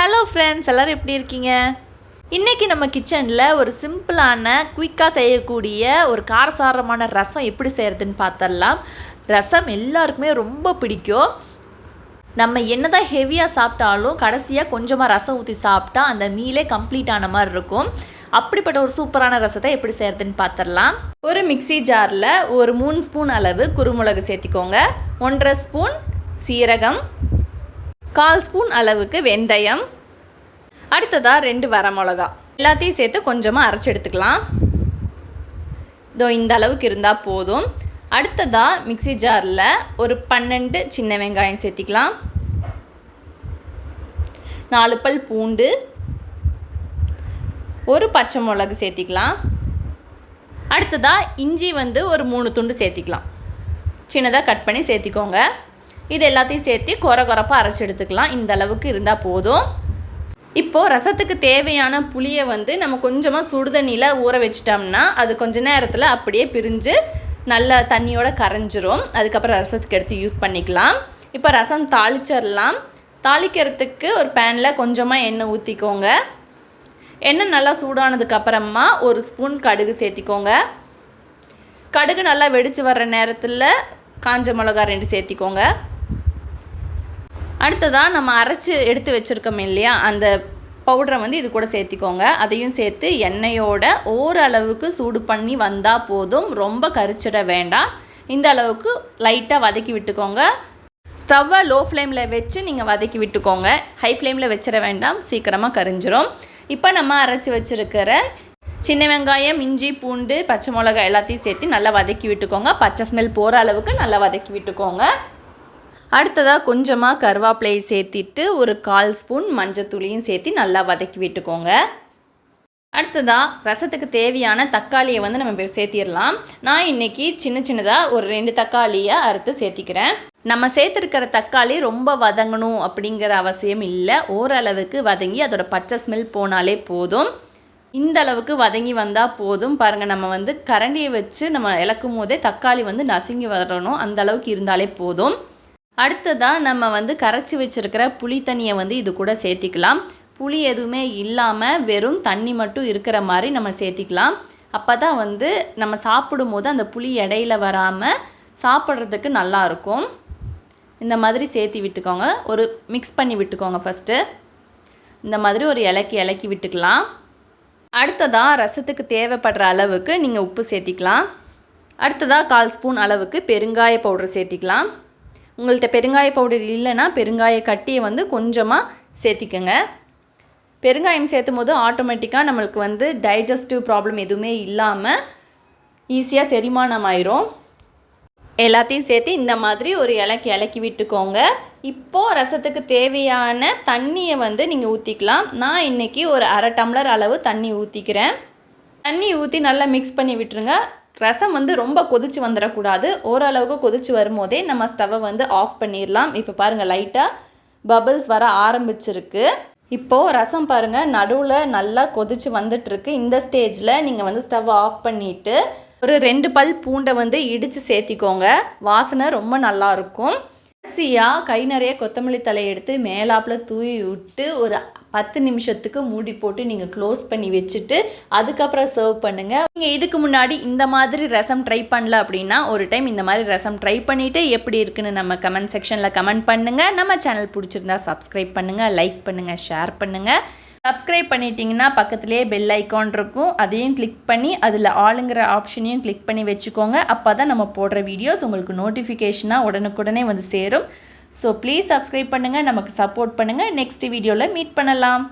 Hello friends, எல்லோரும் எப்படி இருக்கீங்க? இன்றைக்கி நம்ம கிச்சனில் ஒரு சிம்பிளான குயிக்காக செய்யக்கூடிய ஒரு காரசாரமான ரசம் எப்படி செய்கிறதுன்னு பார்த்துடலாம். ரசம் எல்லாருக்குமே ரொம்ப பிடிக்கும். நம்ம என்ன தான் ஹெவியாக சாப்பிட்டாலும் கடைசியாக கொஞ்சமாக ரசம் ஊற்றி சாப்பிட்டா அந்த மீலே கம்ப்ளீட் ஆன மாதிரி இருக்கும். அப்படிப்பட்ட ஒரு சூப்பரான ரசத்தை எப்படி செய்கிறதுன்னு பார்த்துடலாம். ஒரு மிக்சி ஜாரில் ஒரு 3 ஸ்பூன் அளவு குருமிளகு சேர்த்திக்கோங்க, 1.5 ஸ்பூன் சீரகம், 1/4 ஸ்பூன் அளவுக்கு வெந்தயம், அடுத்ததாக 2 வரமிளகா எல்லாத்தையும் சேர்த்து கொஞ்சமாக அரைச்சி எடுத்துக்கலாம். இதோ இந்த அளவுக்கு இருந்தால் போதும். அடுத்ததாக மிக்சி ஜாரில் ஒரு 12 சின்ன வெங்காயம் சேர்த்திக்கலாம், 4 பல் பூண்டு, ஒரு பச்சை மிளகு சேர்த்திக்கலாம். அடுத்ததாக இஞ்சி ஒரு 3 துண்டு சேர்த்திக்கலாம், சின்னதாக கட் பண்ணி சேர்த்திக்கோங்க. இது எல்லாத்தையும் சேர்த்து கொரப்பாக அரைச்சி எடுத்துக்கலாம். இந்த அளவுக்கு இருந்தால் போதும். இப்போது ரசத்துக்கு தேவையான புளியை நம்ம கொஞ்சமாக சுடுதண்ணியில் ஊற வச்சிட்டோம்னா அது கொஞ்சம் நேரத்தில் அப்படியே பிரிஞ்சு நல்ல தண்ணியோடு கரைஞ்சிரும். அதுக்கப்புறம் ரசத்துக்கு எடுத்து யூஸ் பண்ணிக்கலாம். இப்போ ரசம் தாளிச்சிடலாம். தாளிக்கிறதுக்கு ஒரு பேனில் கொஞ்சமாக எண்ணெய் ஊற்றிக்கோங்க. எண்ணெய் நல்லா சூடானதுக்கப்புறமா 1 ஸ்பூன் கடுகு சேர்த்திக்கோங்க. கடுகு நல்லா வெடித்து வர்ற நேரத்தில் காஞ்ச மிளகா 2 சேர்த்திக்கோங்க. அடுத்ததாக நம்ம அரைச்சி எடுத்து வச்சுருக்கோம் இல்லையா, அந்த பவுடரை இது கூட சேர்த்திக்கோங்க. அதையும் சேர்த்து எண்ணெயோட ஓரளவுக்கு சூடு பண்ணி வந்தால் போதும். ரொம்ப கரிச்சிட வேண்டாம். இந்த அளவுக்கு லைட்டாக வதக்கி விட்டுக்கோங்க. ஸ்டவ்வை லோ ஃப்ளேமில் வச்சு நீங்கள் வதக்கி விட்டுக்கோங்க. ஹை ஃப்ளேமில் வச்சிட வேண்டாம், சீக்கிரமாக கரிஞ்சிரும். இப்போ நம்ம அரைச்சி வச்சுருக்கிற சின்ன வெங்காயம், இஞ்சி, பூண்டு, பச்சை மிளகாய் எல்லாத்தையும் சேர்த்து நல்லா வதக்கி விட்டுக்கோங்க. பச்சை ஸ்மெல் போகிற அளவுக்கு நல்லா வதக்கி விட்டுக்கோங்க. அடுத்ததாக கொஞ்சமாக கருவேப்பிலையை சேர்த்திட்டு ஒரு 1/4 ஸ்பூன் மஞ்சத்தூளியும் சேர்த்து நல்லா வதக்கி விட்டுக்கோங்க. அடுத்ததாக ரசத்துக்கு தேவையான தக்காளியை நம்ம சேர்த்திடலாம். நான் இன்றைக்கி சின்னதாக ஒரு 2 தக்காளியை அறுத்து சேர்த்திக்கிறேன். நம்ம சேர்த்துருக்கிற தக்காளி ரொம்ப வதங்கணும் அப்படிங்கிற அவசியம் இல்லை. ஓரளவுக்கு வதங்கி அதோட பச்சை ஸ்மெல் போனாலே போதும். இந்த அளவுக்கு வதங்கி வந்தால் போதும். பாருங்கள், நம்ம கரண்டியை வச்சு நம்ம இளக்கும் போதே தக்காளி நசுங்கி வரணும். அந்த அளவுக்கு இருந்தாலே போதும். அடுத்ததாக நம்ம கரைச்சி வச்சுருக்கிற புளி தண்ணியை இது கூட சேர்த்திக்கலாம். புளி எதுவுமே இல்லாமல் வெறும் தண்ணி மட்டும் இருக்கிற மாதிரி நம்ம சேர்த்திக்கலாம். அப்போ தான் நம்ம சாப்பிடும் போது அந்த புளி இடையில வராமல் சாப்பிட்றதுக்கு நல்லாயிருக்கும். இந்த மாதிரி சேர்த்தி விட்டுக்கோங்க. ஒரு மிக்ஸ் பண்ணி விட்டுக்கோங்க. ஃபஸ்ட்டு இந்த மாதிரி ஒரு இலக்கி விட்டுக்கலாம். அடுத்ததாக ரசத்துக்கு தேவைப்படுற அளவுக்கு நீங்கள் உப்பு சேர்த்திக்கலாம். அடுத்ததாக 1/4 ஸ்பூன் அளவுக்கு பெருங்காய பவுடர் சேர்த்திக்கலாம். உங்கள்கிட்ட பெருங்காய பவுடர் இல்லைன்னா பெருங்காய கட்டியை கொஞ்சமாக சேர்த்திக்கங்க. பெருங்காயம் சேர்த்தும் போது ஆட்டோமேட்டிக்காக நம்மளுக்கு டைஜஸ்டிவ் ப்ராப்ளம் எதுவுமே இல்லாமல் ஈஸியாக செரிமானம் ஆயிரும். எல்லாத்தையும் சேர்த்து இந்த மாதிரி ஒரு இலக்கி விட்டுக்கோங்க. இப்போது ரசத்துக்கு தேவையான தண்ணியை நீங்கள் ஊற்றிக்கலாம். நான் இன்றைக்கி ஒரு 1/2 டம்ளர் அளவு தண்ணி ஊற்றிக்கிறேன். தண்ணி ஊற்றி நல்லா மிக்ஸ் பண்ணி விட்டுருங்க. ரசம் ரொம்ப கொதிச்சு வந்துடக்கூடாது. ஓரளவுக்கு கொதிச்சு வரும்போதே நம்ம ஸ்டவ்வை ஆஃப் பண்ணிடலாம். இப்போ பாருங்கள், லைட்டாக பபிள்ஸ் வர ஆரம்பிச்சிருக்கு. இப்போது ரசம் பாருங்கள் நடுவில் நல்லா கொதிச்சு வந்துட்டுருக்கு. இந்த ஸ்டேஜில் நீங்கள் ஸ்டவ்வை ஆஃப் பண்ணிவிட்டு ஒரு 2 பல் பூண்டை இடித்து சேர்த்திக்கோங்க. வாசனை ரொம்ப நல்லாயிருக்கும். கடைசியாக கை நிறைய கொத்தமல்லி தலை எடுத்து மேலாப்பில் தூவி விட்டு ஒரு 10 நிமிஷத்துக்கு மூடி போட்டு நீங்கள் க்ளோஸ் பண்ணி வச்சுட்டு அதுக்கப்புறம் சர்வ் பண்ணுங்கள். நீங்கள் இதுக்கு முன்னாடி இந்த மாதிரி ரசம் ட்ரை பண்ணல அப்படின்னா ஒரு டைம் இந்த மாதிரி ரசம் ட்ரை பண்ணிவிட்டு எப்படி இருக்குன்னு நம்ம கமெண்ட் செக்ஷனில் கமெண்ட் பண்ணுங்கள். நம்ம சேனல் பிடிச்சிருந்தா சப்ஸ்கிரைப் பண்ணுங்கள், லைக் பண்ணுங்கள், ஷேர் பண்ணுங்கள். சப்ஸ்கிரைப் பண்ணிட்டீங்கன்னா பக்கத்துலேயே பெல் ஐக்கான் இருக்கும். அதையும் கிளிக் பண்ணி அதில் ஆளுங்கிற ஆப்ஷனையும் கிளிக் பண்ணி வச்சுக்கோங்க. அப்போ தான் நம்ம போடுற வீடியோஸ் உங்களுக்கு நோட்டிஃபிகேஷனாக உடனுக்குடனே சேரும். ஸோ ப்ளீஸ் சப்ஸ்கிரைப் பண்ணுங்கள், நமக்கு சப்போர்ட் பண்ணுங்கள். நெக்ஸ்ட் வீடியோவில் மீட் பண்ணலாம்.